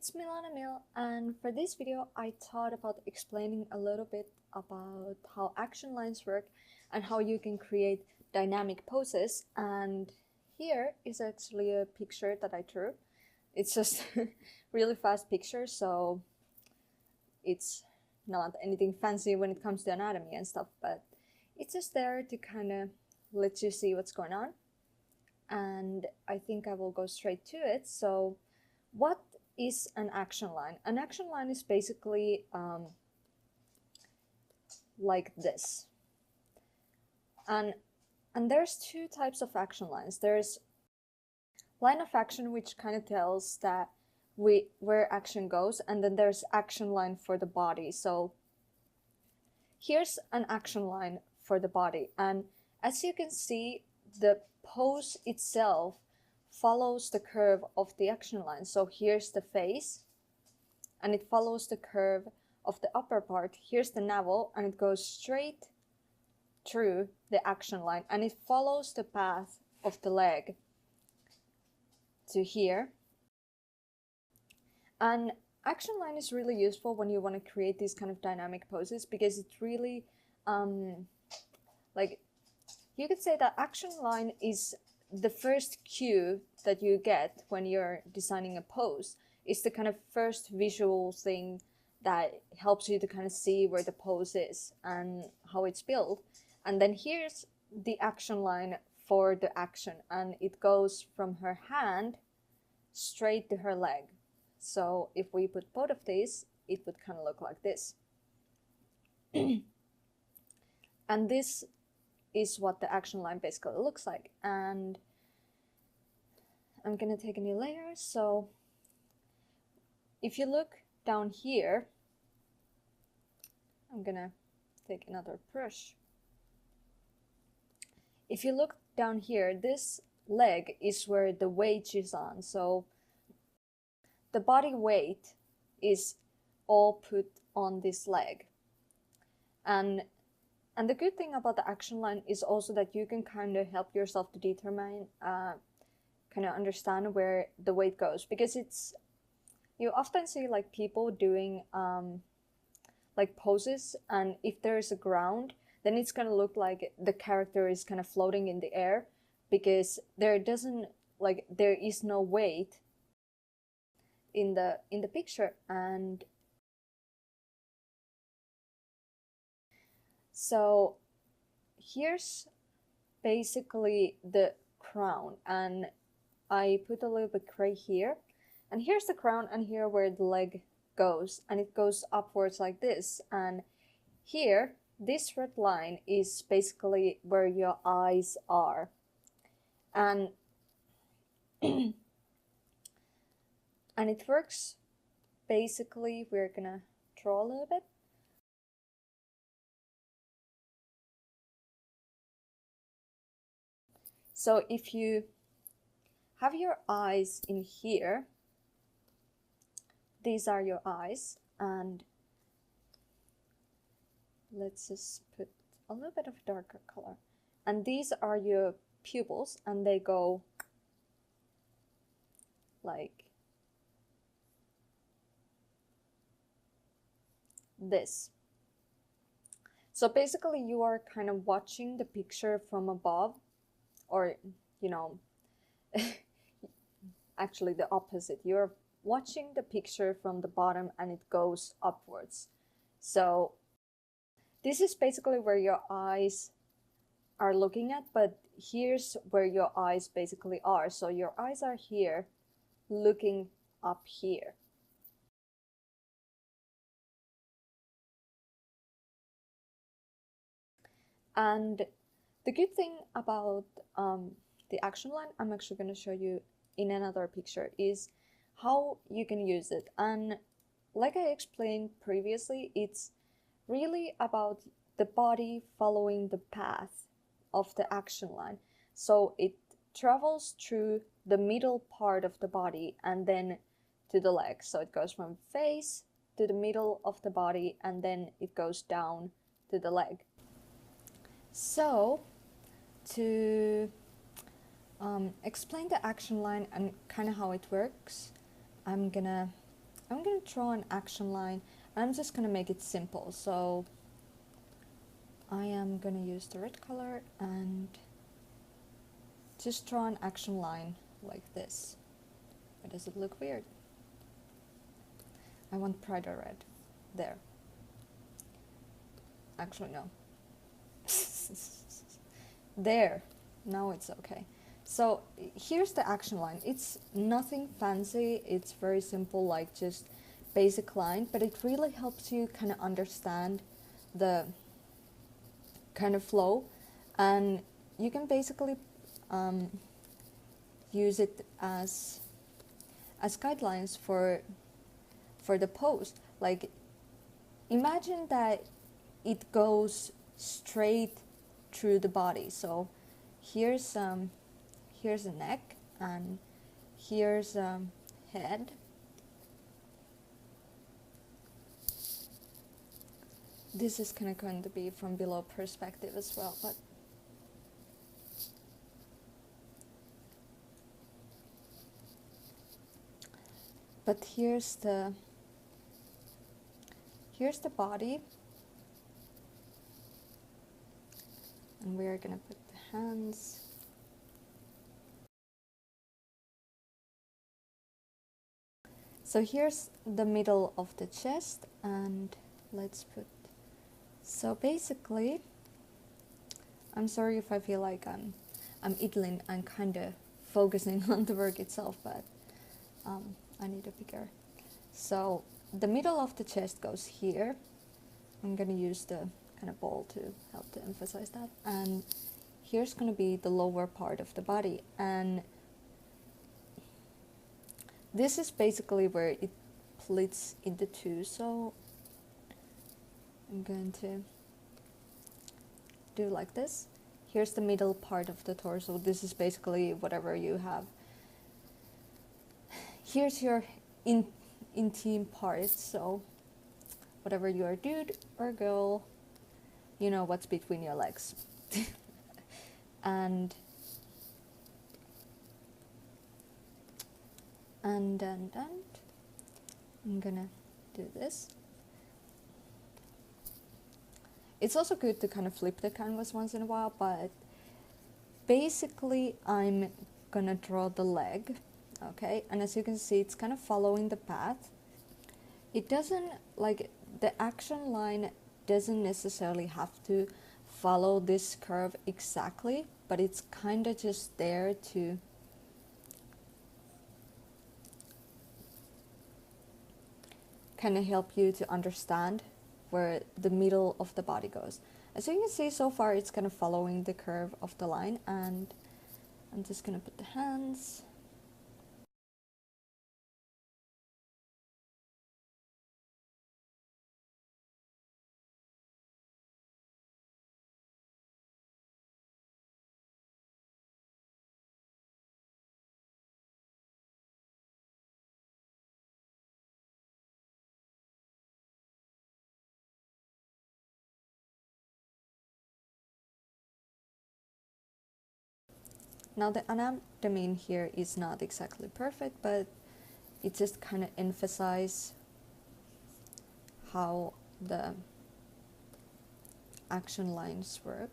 it's Milana Mil, and for this video I thought about explaining a little bit about how action lines work and how you can create dynamic poses. And here is actually a picture that I drew. It's just really fast picture, so it's not anything fancy when it comes to anatomy and stuff, but it's just there to kind of let you see what's going on. And I think I will go straight to it. So what is an action line? An action line is basically like this. And there's two types of action lines. There's line of action, which kind of tells that where action goes, and then there's action line for the body. So here's an action line for the body, and as you can see, the pose itself follows the curve of the action line. So here's the face, and it follows the curve of the upper part. Here's the navel, and it goes straight through the action line, and it follows the path of the leg to here. And action line is really useful when you want to create these kind of dynamic poses, because it really like, you could say that action line is the first cue that you get when you're designing a pose. It's the kind of first visual thing that helps you to kind of see where the pose is and how it's built. And then here's the action line for the action, and it goes from her hand straight to her leg. So if we put both of these, it would kind of look like this. And this is what the action line basically looks like. And I'm gonna take a new layer. So if you look down here, I'm gonna take another brush. If you look down here, this leg is where the weight is on. So the body weight is all put on this leg. And the good thing about the action line is also that you can kind of help yourself to determine, kind of understand where the weight goes, because you often see like people doing like poses, and if there is a ground, then it's gonna look like the character is kind of floating in the air, because there is no weight in the picture. And so here's basically the crown, and I put a little bit gray here, and here's the crown, and here where the leg goes, and it goes upwards like this. And here, this red line is basically where your eyes are. And and it works basically, we're gonna draw a little bit. So if you have your eyes in here, these are your eyes, and let's just put a little bit of darker color. And these are your pupils, and they go like this. So basically you are kind of watching the picture from above, or, you know, actually the opposite. You're watching the picture from the bottom and it goes upwards. So this is basically where your eyes are looking at, but here's where your eyes basically are. So your eyes are here, looking up here. And the good thing about the action line, I'm actually going to show you in another picture, is how you can use it. And like I explained previously, it's really about the body following the path of the action line. So it travels through the middle part of the body and then to the leg. So it goes from face to the middle of the body, and then it goes down to the leg. So to explain the action line and kind of how it works, I'm gonna I'm gonna draw an action line, and I'm just gonna make it simple. So I am gonna use the red color and just draw an action line like this. Or does it look weird? I want brighter red. There. Actually, no. There. Now it's okay. So here's the action line. It's nothing fancy. It's very simple, like just basic line, but it really helps you kind of understand the kind of flow, and you can basically use it as guidelines for the pose. Like, imagine that it goes straight through the body. So here's a neck, and here's head. This is kind of going to be from below perspective as well, but here's the body, and we're gonna put the hands. So here's the middle of the chest, and let's put, so basically, I'm sorry if I feel like I'm idling and kind of focusing on the work itself, but I need a bigger. So the middle of the chest goes here. I'm gonna use the kind of ball to help to emphasize that. And here's gonna be the lower part of the body. And this is basically where it splits into two. So I'm going to do like this. Here's the middle part of the torso. This is basically whatever you have. Here's your intimate parts. So whatever you are, dude or girl, you know what's between your legs. and I'm gonna do this. It's also good to kind of flip the canvas once in a while, but basically I'm gonna draw the leg, okay? And as you can see, it's kind of following the path. It doesn't, like, the action line doesn't necessarily have to follow this curve exactly, but it's kind of just there to kind of help you to understand where the middle of the body goes. As you can see, so far it's kind of following the curve of the line, and I'm just gonna put the hands. Now the anatomy here is not exactly perfect, but it just kind of emphasizes how the action lines work.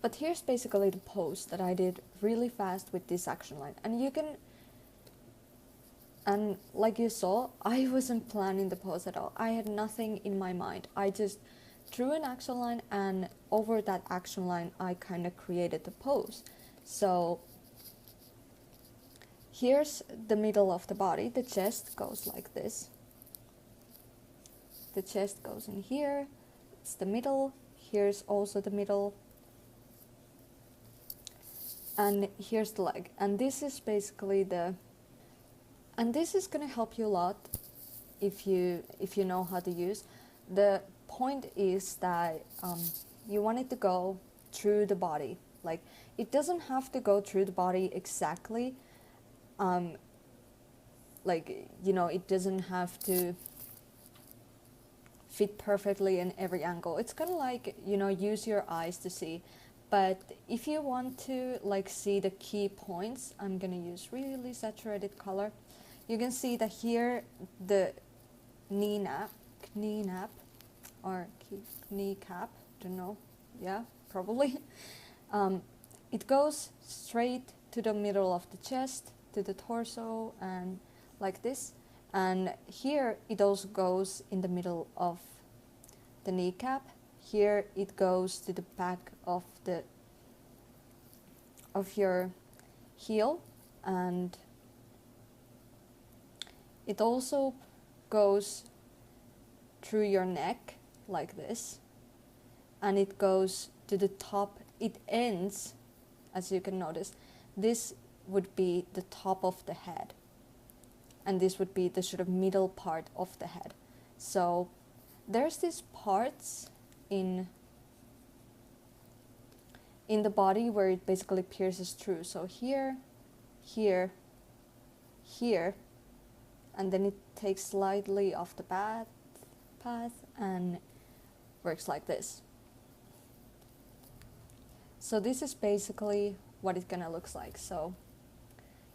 But here's basically the pose that I did really fast with this action line. And you can, and like you saw, I wasn't planning the pose at all. I had nothing in my mind. I just drew an action line, and over that action line, I kind of created the pose. So here's the middle of the body. The chest goes like this. The chest goes in here. It's the middle. Here's also the middle. And here's the leg. And this is basically and this is going to help you a lot if you know how to use. The point is that you want it to go through the body. Like, it doesn't have to go through the body exactly. like, you know, it doesn't have to fit perfectly in every angle. It's kind of like, you know, use your eyes to see. But if you want to like see the key points, I'm gonna use really saturated color. You can see that here the kneecap, or kneecap, don't know, yeah, probably. It goes straight to the middle of the chest, to the torso, and like this. And here it also goes in the middle of the kneecap. Here it goes to the back of your heel, and it also goes through your neck like this, and it goes to the top. It ends, as you can notice, this would be the top of the head, and this would be the sort of middle part of the head. So there's these parts in the body where it basically pierces through. So here, here, here, and then it takes slightly off the path and works like this. So this is basically what it's gonna look like. So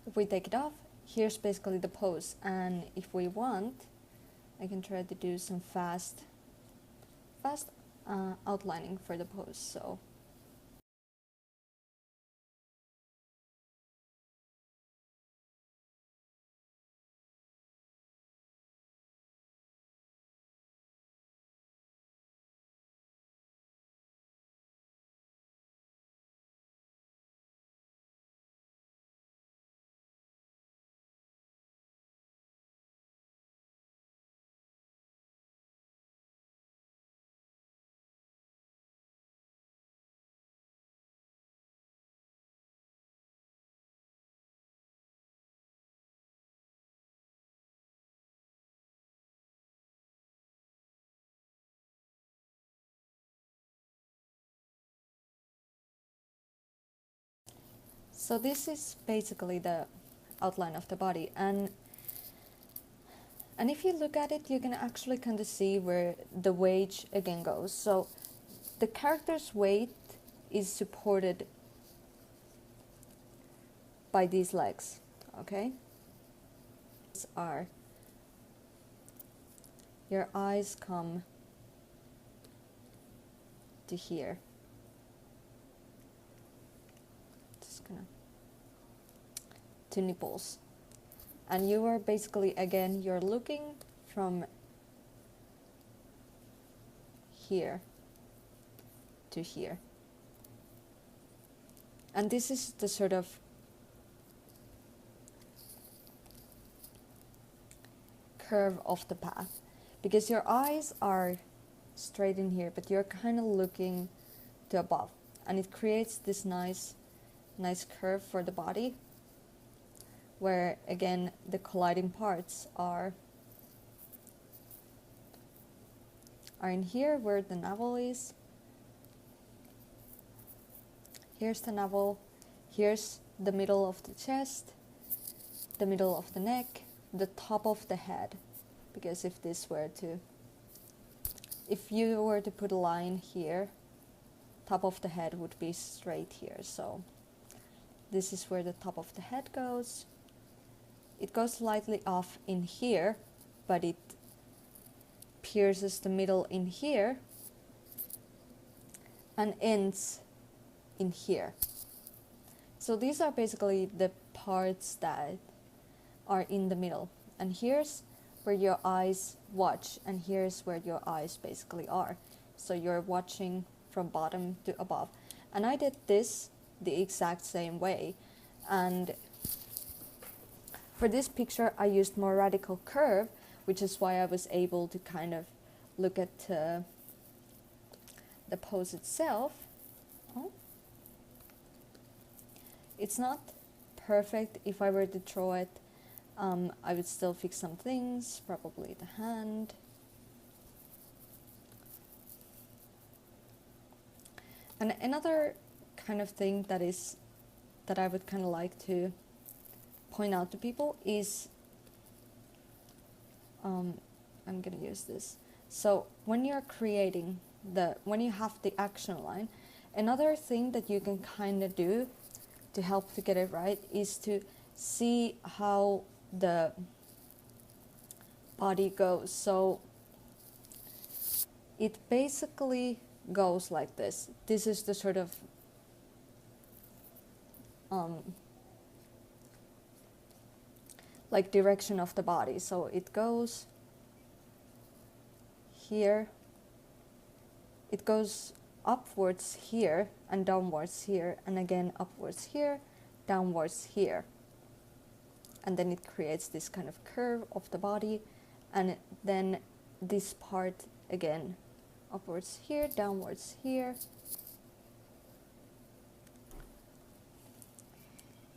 if we take it off, here's basically the pose, and if we want, I can try to do some fast outlining for the pose. So this is basically the outline of the body, and if you look at it, you can actually kind of see where the weight again goes. So the character's weight is supported by these legs, okay? These are, your eyes come to here. Just gonna, to nipples. And you are basically, again, you're looking from here to here. And this is the sort of curve of the path, because your eyes are straight in here, but you're kind of looking to above, and it creates this nice curve for the body, where again the colliding parts are in here where the navel is. Here's the navel, here's the middle of the chest, the middle of the neck, the top of the head, because if you were to put a line here, top of the head would be straight here. So this is where the top of the head goes. It goes slightly off in here, but it pierces the middle in here and ends in here. So these are basically the parts that are in the middle, and here's where your eyes watch, and here's where your eyes basically are. So you're watching from bottom to above, and I did this the exact same way. And for this picture I used more radical curve, which is why I was able to kind of look at the pose itself. Oh. It's not perfect. If I were to draw it, I would still fix some things, probably the hand. And another kind of thing that I would kind of like to point out to people is I'm gonna use this. So when you're creating when you have the action line, another thing that you can kind of do to help to get it right is to see how the body goes. So it basically goes like this. This is the sort of like direction of the body. So it goes here, it goes upwards here and downwards here, and again upwards here, downwards here. And then it creates this kind of curve of the body, and then this part again, upwards here, downwards here,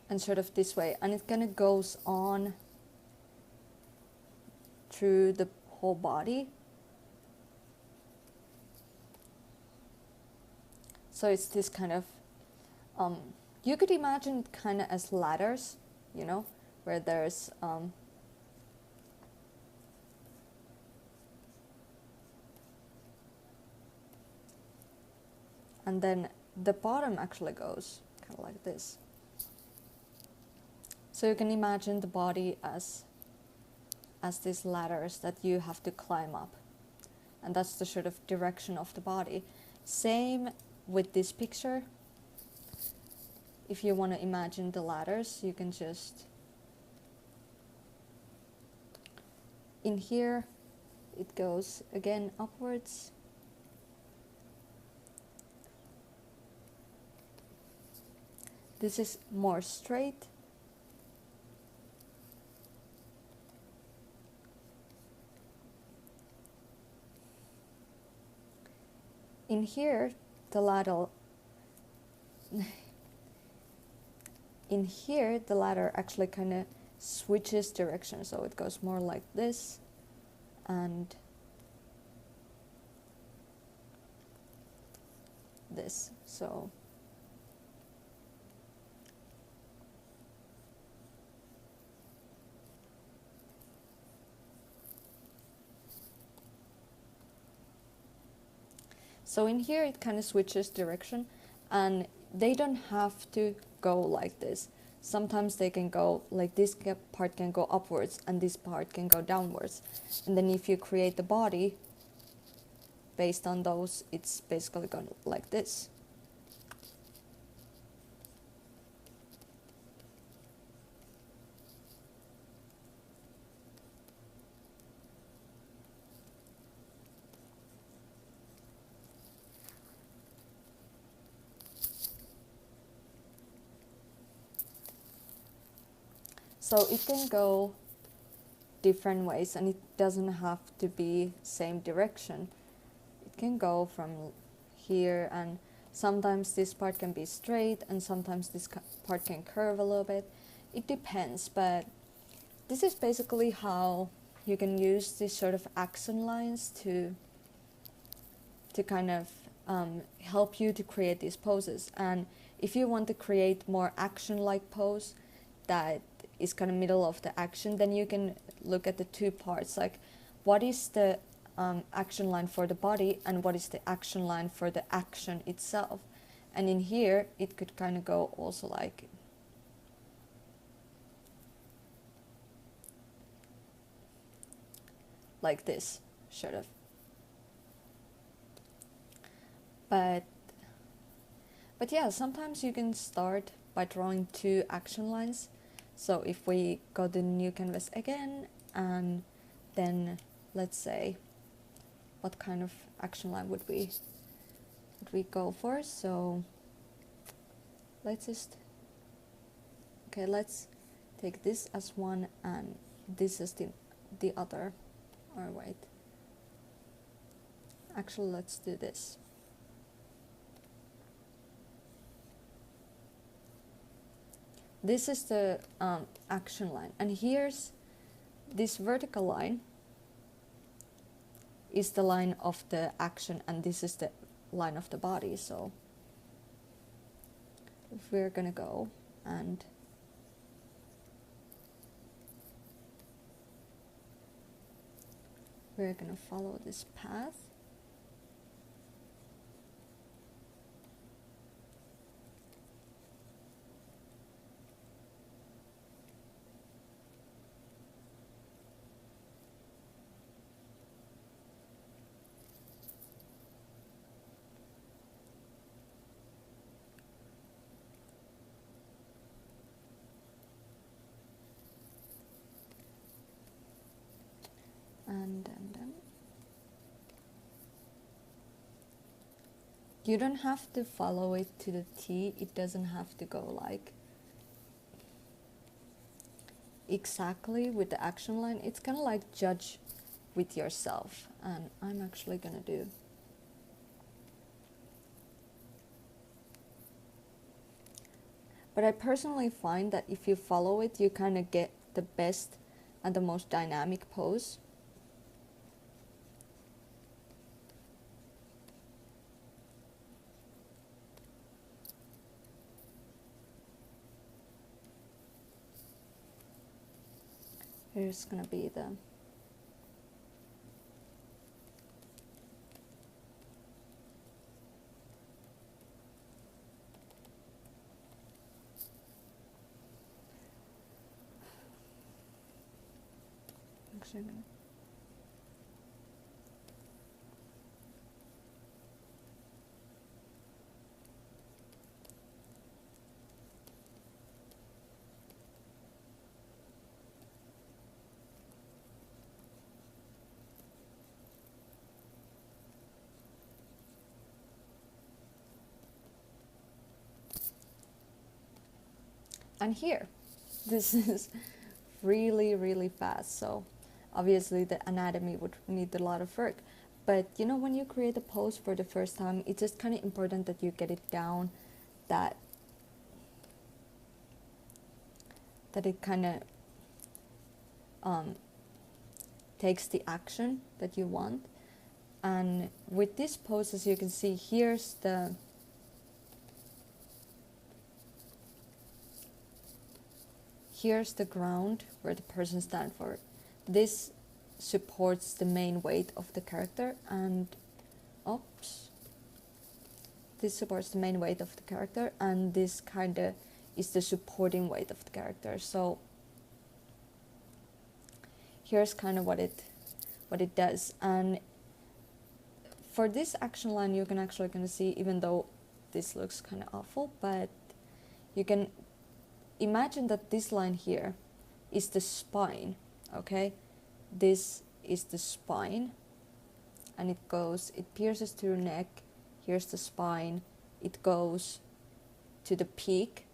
and sort of this way. And it kind of goes on through the whole body. So it's this kind of, you could imagine it kind of as ladders, you know, where there's and then the bottom actually goes kind of like this. So you can imagine the body as these ladders that you have to climb up, and that's the sort of direction of the body. Same with this picture. If you want to imagine the ladders, you can just, in here it goes again upwards, this is more straight, in here the ladder in here the ladder actually kind of switches direction, so it goes more like this and this. So in here it kind of switches direction, and they don't have to go like this. Sometimes they can go like this part can go upwards and this part can go downwards. And then if you create the body based on those, it's basically going like this. So it can go different ways, and it doesn't have to be same direction. It can go from here, and sometimes this part can be straight and sometimes this part can curve a little bit. It depends, but this is basically how you can use these sort of action lines to kind of help you to create these poses. And if you want to create more action-like pose that is kind of middle of the action, then you can look at the two parts, like what is the action line for the body and what is the action line for the action itself. And in here it could kind of go also like this sort of. But yeah, sometimes you can start by drawing two action lines. So if we go to new canvas again, and then let's say, what kind of action line would we go for? So let's take this as one and this is the other. Or wait, actually let's do this. This is the action line, and here's this vertical line is the line of the action, and this is the line of the body. So if we're gonna go and we're gonna follow this path. And then you don't have to follow it to the T. It doesn't have to go like exactly with the action line. It's kind of like judge with yourself, and I'm actually gonna do but I personally find that if you follow it, you kind of get the best and the most dynamic pose. Here's gonna be the actually gonna and here this is really fast, so obviously the anatomy would need a lot of work, but you know, when you create a pose for the first time, it's just kind of important that you get it down, that it kind of takes the action that you want. And with this pose, as you can see, here's the ground where the person stands for. This supports the main weight of the character, and this supports the main weight of the character, and this kind of is the supporting weight of the character. So here's kind of what it does. And for this action line, you can actually kind of see, even though this looks kind of awful, but you can imagine that this line here is the spine, okay? This is the spine, and it pierces to your neck. Here's the spine. It goes to the peak.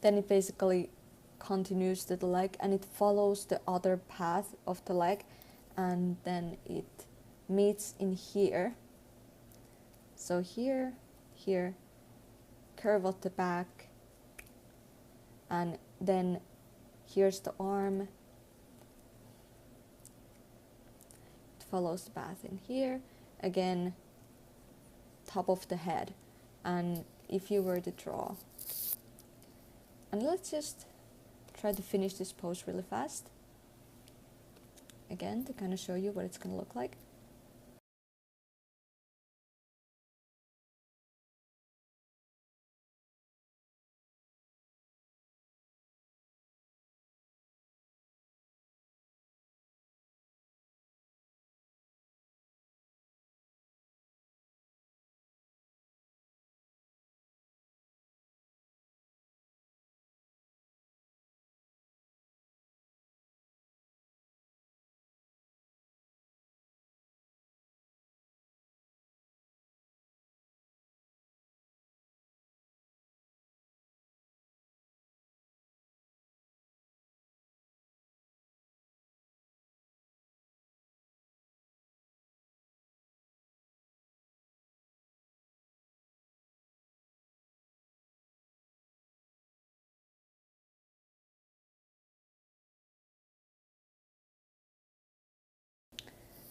Then it basically continues to the leg, and it follows the other path of the leg, and then it meets in here. So here, curve at the back, and then here's the arm. It follows the path in here. Again, top of the head. And if you were to draw, and let's just try to finish this pose really fast. Again, to kind of show you what it's going to look like.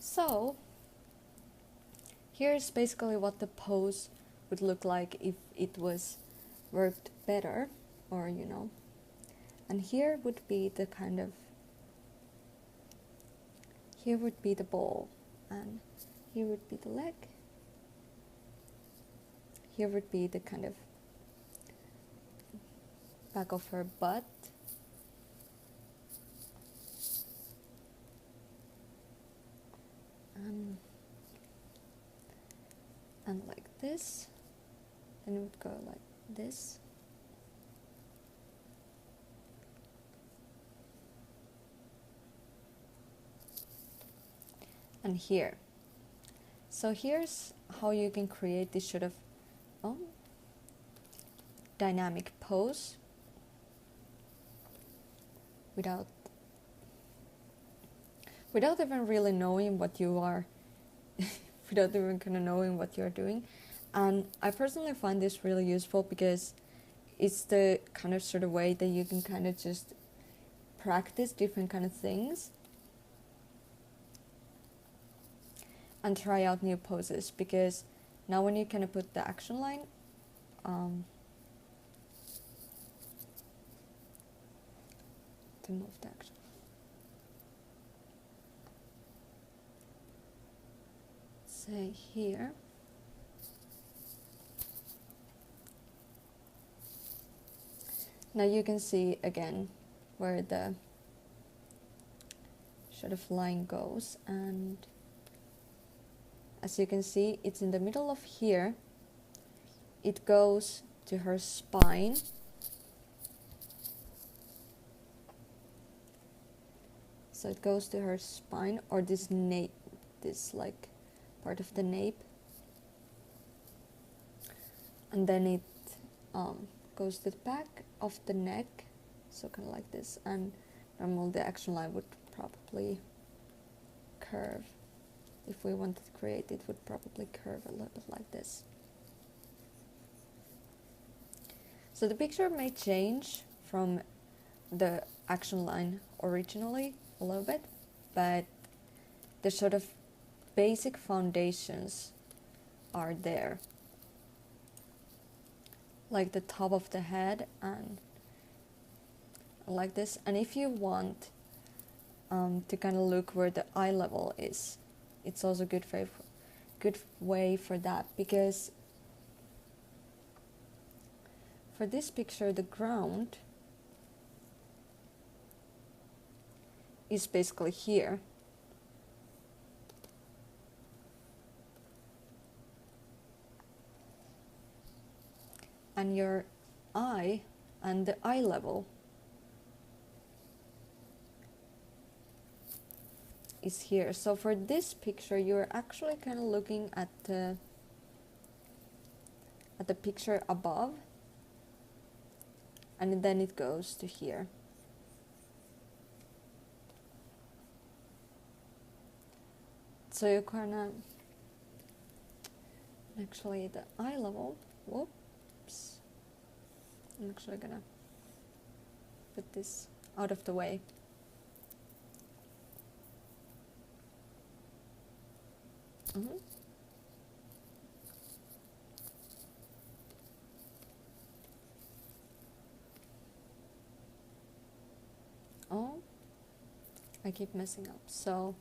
So here's basically what the pose would look like if it was worked better, or you know. And here would be the kind of here would be the ball, and here would be the leg. Here would be the kind of back of her butt. And like this. Then it would go like this. And here. So here's how you can create this sort of dynamic pose without even really knowing what you are, without even kind of knowing what you're doing. And I personally find this really useful because it's the kind of sort of way that you can kind of just practice different kind of things and try out new poses, because now when you kind of put the action line, to move the action. Say here. Now you can see again where the sort of line goes, and as you can see, it's in the middle of here. It goes to her spine. So it goes to her spine, or this nape, this like part of the nape. And then it goes to the back of the neck, so kind of like this. And normally the action line would probably curve. If we wanted to create it, would probably curve a little bit like this. So the picture may change from the action line originally a little bit, but the sort of basic foundations are there. Like the top of the head and like this. And if you want to kind of look where the eye level is, it's also good way for that, because for this picture the ground is basically here. And your eye and the eye level is here. So for this picture, you're actually kind of looking at the picture above, and then it goes to here. So you kind of actually the eye level. Whoops! I'm actually gonna put this out of the way. Oh, I keep messing up. So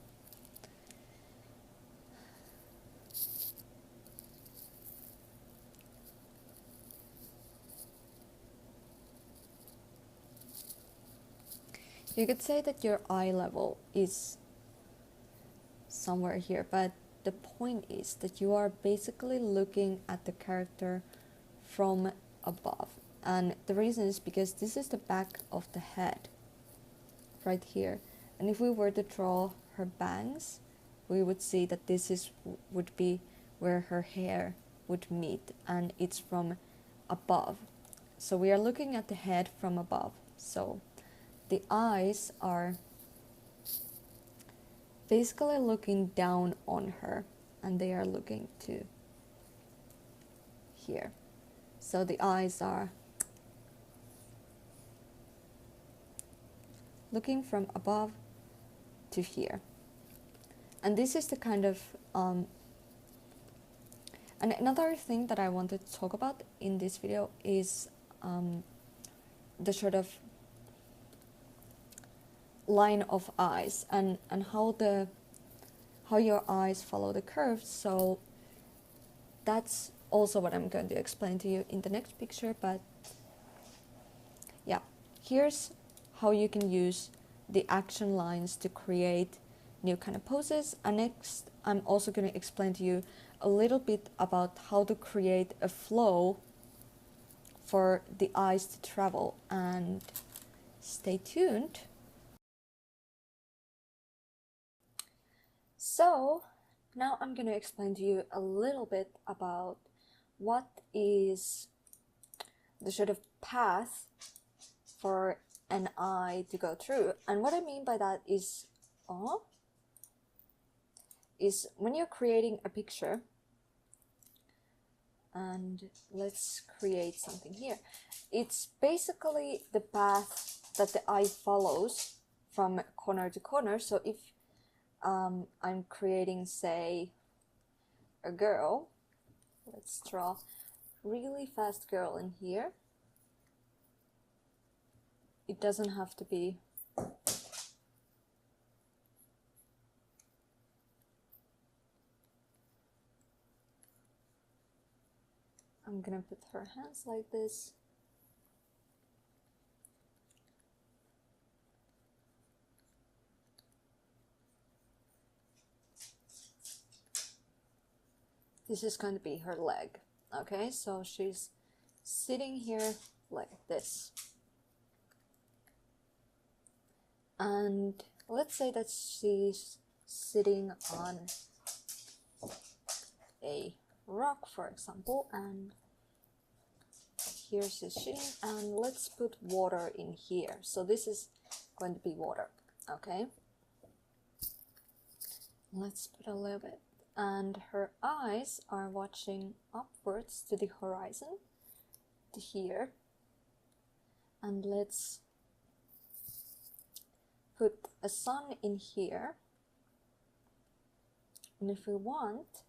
you could say that your eye level is somewhere here, but the point is that you are basically looking at the character from above. And the reason is because this is the back of the head, right here. And if we were to draw her bangs, we would see that this would be where her hair would meet, and it's from above. So we are looking at the head from above. So the eyes are basically looking down on her, and they are looking to here. So the eyes are looking from above to here. And this is the kind of and another thing that I wanted to talk about in this video is the sort of line of eyes and how the how your eyes follow the curve. So that's also what I'm going to explain to you in the next picture. But yeah, here's how you can use the action lines to create new kind of poses. And next, I'm also going to explain to you a little bit about how to create a flow for the eyes to travel. And stay tuned. So now I'm going to explain to you a little bit about what is the sort of path for an eye to go through. And what I mean by that is when you're creating a picture, and let's create something here. It's basically the path that the eye follows from corner to corner. So if I'm creating, say, a girl, let's draw really fast girl in here. It doesn't have to be I'm gonna put her hands like this. This is going to be her leg. Okay, so she's sitting here like this. And let's say that she's sitting on a rock, for example, and here she's sitting, and let's put water in here. So this is going to be water. Okay, let's put a little bit, and her eyes are watching upwards to the horizon, to here, and let's put a sun in here. And if we want,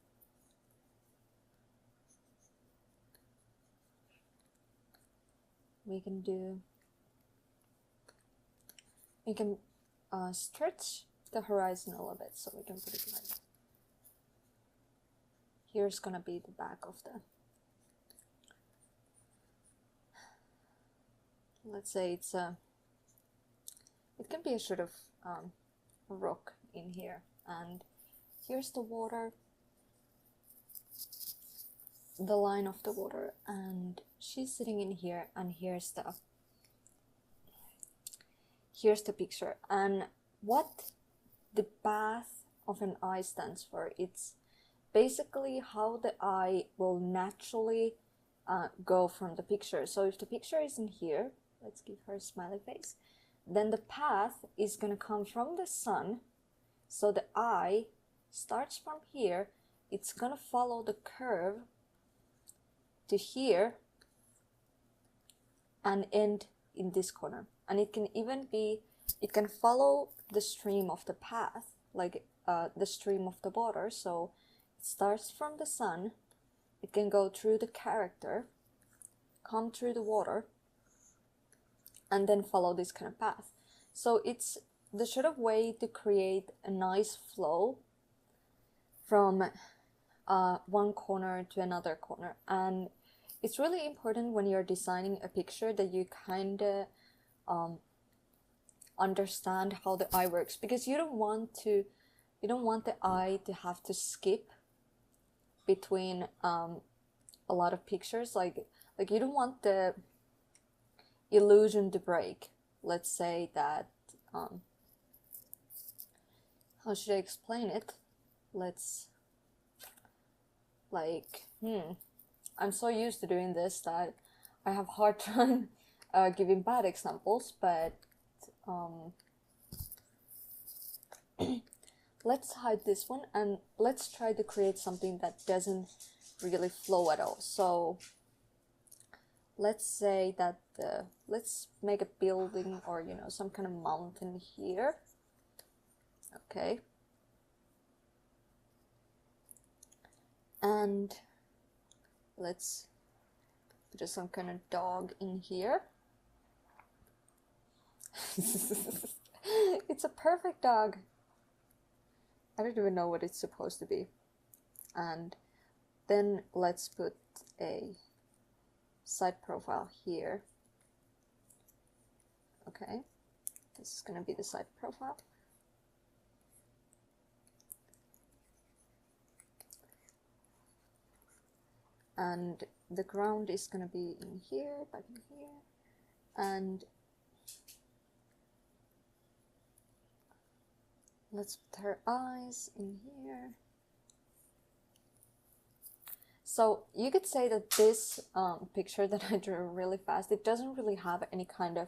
we can stretch the horizon a little bit, so we can put it like, here's gonna be the back of the, let's say it's it can be a sort of rock in here, and here's the water, the line of the water, and she's sitting in here, and here's the picture. And what the path of an eye stands for, it's basically how the eye will naturally go from the picture. So if the picture is in here, let's give her a smiley face, then the path is going to come from the sun. So the eye starts from here, it's going to follow the curve to here and end in this corner. And it can even be, it can follow the stream of the path, like the stream of the water. So it starts from the sun, it can go through the character, come through the water, and then follow this kind of path. So it's the sort of way to create a nice flow from one corner to another corner. And it's really important when you're designing a picture that you kind of understand how the eye works, because you don't want the eye to have to skip between a lot of pictures. Like you don't want the illusion to break. Let's say that how should I explain it? Let's I'm so used to doing this that I have hard time giving bad examples, but let's hide this one and let's try to create something that doesn't really flow at all. So let's say that let's make a building, or some kind of mountain here. Okay, and let's put some kind of dog in here. It's a perfect dog. I don't even know what it's supposed to be. And then let's put a side profile here. Okay, this is gonna be the side profile. And the ground is gonna be in here, back in here, and let's put her eyes in here. So you could say that this picture that I drew really fast, it doesn't really have any kind of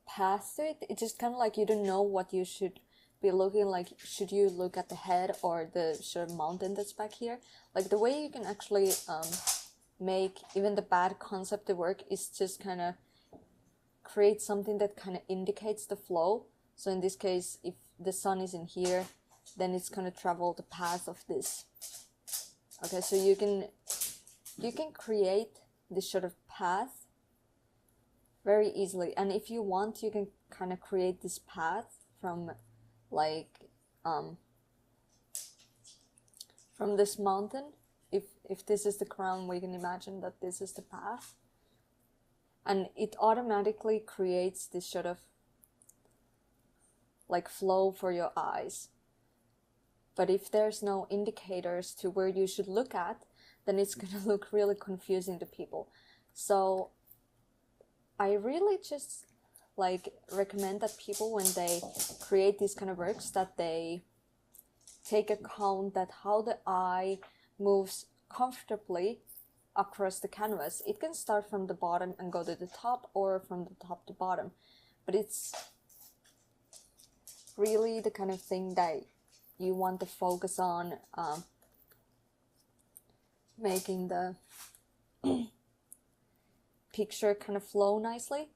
path to it. It's just kind of like you don't know what you should be looking like. Should you look at the head or the sort of mountain that's back here? Like the way you can actually make even the bad concept to work is just kind of create something that kind of indicates the flow. So in this case, if the sun is in here, then it's going to travel the path of this. Okay, so you can create this sort of path very easily, and if you want, you can kind of create this path from like from this mountain. If this is the crown, we can imagine that this is the path, and it automatically creates this sort of like flow for your eyes. But if there's no indicators to where you should look at, then it's gonna look really confusing to people. So I really just like recommend that people, when they create these kind of works, that they take account that how the eye moves comfortably across the canvas. It can start from the bottom and go to the top, or from the top to bottom, but it's really the kind of thing that you want to focus on, making the picture kind of flow nicely,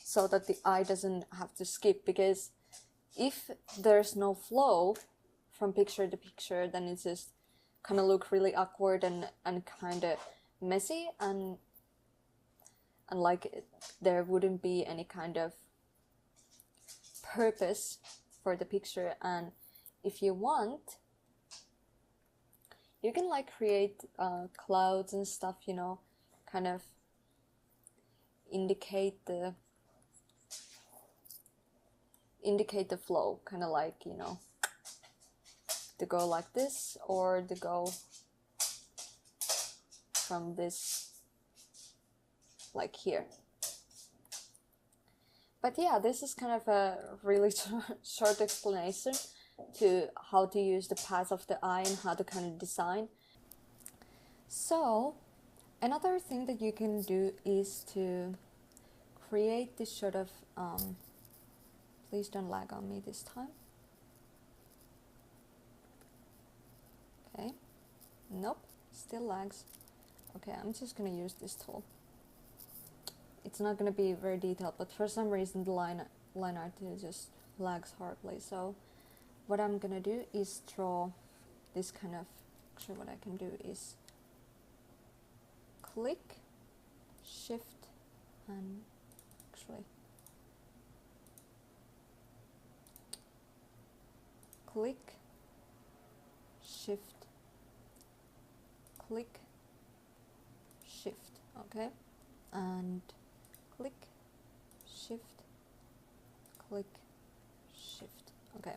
so that the eye doesn't have to skip. Because if there's no flow from picture to picture, then it's just kind of look really awkward and kind of messy, and like there wouldn't be any kind of purpose for the picture. And if you want, you can like create clouds and stuff, you know, kind of indicate the flow, kind of like, you know, to go like this, or to go from this like here. But yeah, this is kind of a really short explanation to how to use the path of the eye and how to kind of design. So another thing that you can do is to create this sort of please don't lag on me this time. Okay, nope, still lags. Okay, I'm just gonna use this tool. It's not going to be very detailed, but for some reason the line art just lags horribly. So what I'm going to do is draw this kind of, actually what I can do is click, shift, and actually click, shift, click, shift, okay, and click, shift, click, shift. Okay,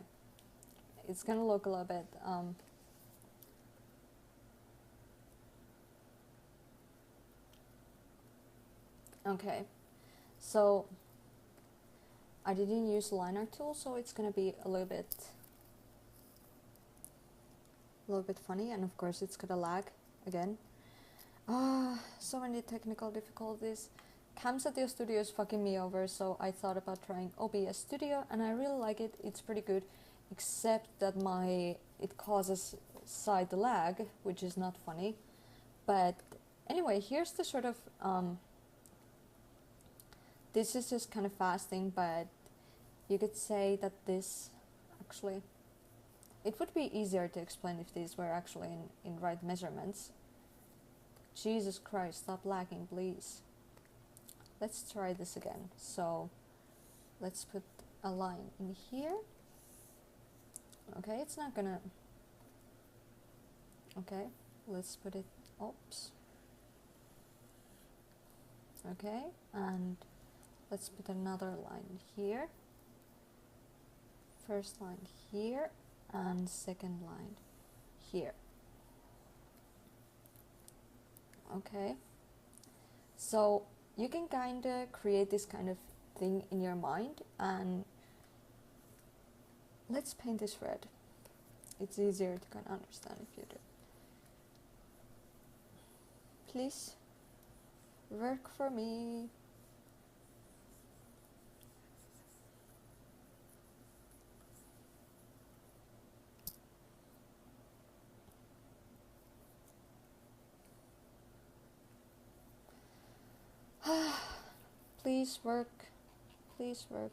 it's gonna look a little bit okay, so I didn't use line art tool, so it's gonna be a little bit funny, and of course it's gonna lag again. So many technical difficulties. Camtasia Studio is fucking me over, so I thought about trying OBS Studio, and I really like it. It's pretty good, except that it causes side lag, which is not funny. But anyway, here's the sort of this is just kind of fasting, but you could say that this actually, it would be easier to explain if these were actually in right measurements. Jesus Christ, stop lagging, please. Let's try this again. So let's put a line in here. Okay, it's not gonna, okay, let's put it, oops. Okay, and let's put another line here. First line here and second line here. Okay, so you can kind of create this kind of thing in your mind, and let's paint this red. It's easier to kind of understand if you do. Please work for me. Please work. Please work.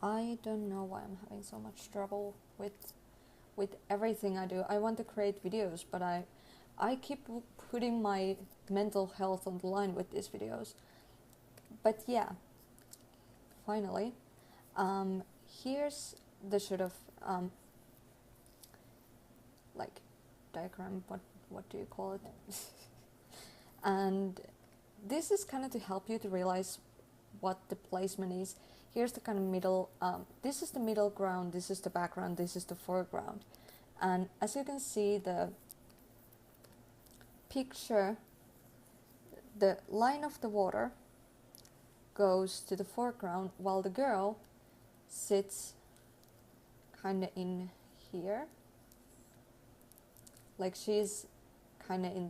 I don't know why I'm having so much trouble with everything I do. I want to create videos, but I keep putting my mental health on the line with these videos. But yeah, finally, here's the sort of like diagram. What do you call it? And this is kind of to help you to realize what the placement is. Here's the kind of middle, this is the middle ground, this is the background, this is the foreground. And as you can see, the picture, the line of the water goes to the foreground while the girl sits kind of in here. Like she's kind of in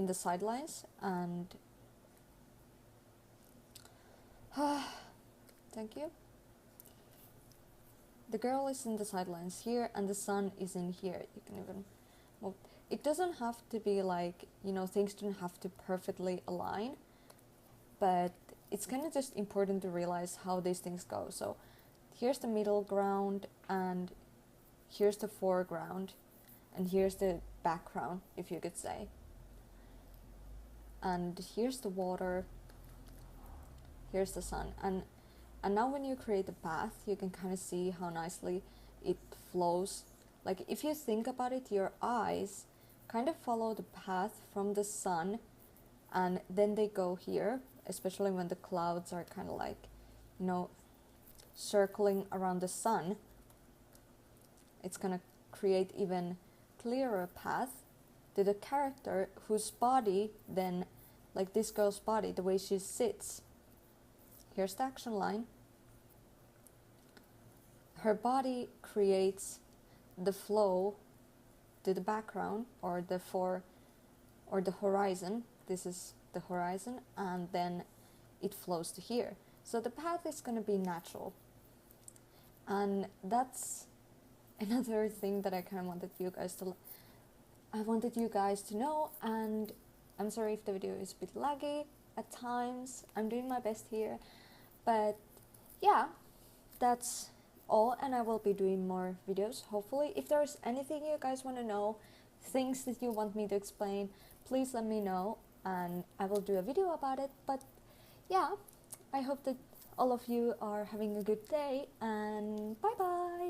the sidelines, and thank you. The girl is in the sidelines here and the sun is in here. You can even move. It doesn't have to be like, you know, things don't have to perfectly align, but it's kind of just important to realize how these things go. So here's the middle ground, and here's the foreground, and here's the background, if you could say. And here's the water, here's the sun, and now when you create a path, you can kind of see how nicely it flows. Like if you think about it, your eyes kind of follow the path from the sun, and then they go here, especially when the clouds are kind of like, you know, circling around the sun. It's gonna create even clearer path to the character whose body then, like this girl's body, the way she sits. Here's the action line. Her body creates the flow to the background, or the horizon. This is the horizon, and then it flows to here. So the path is going to be natural. And that's another thing that I kind of wanted you guys to know, and I'm sorry if the video is a bit laggy at times. I'm doing my best here, but yeah, that's all, and I will be doing more videos, hopefully. If there's anything you guys want to know, things that you want me to explain, please let me know, and I will do a video about it. But yeah, I hope that all of you are having a good day, and bye bye.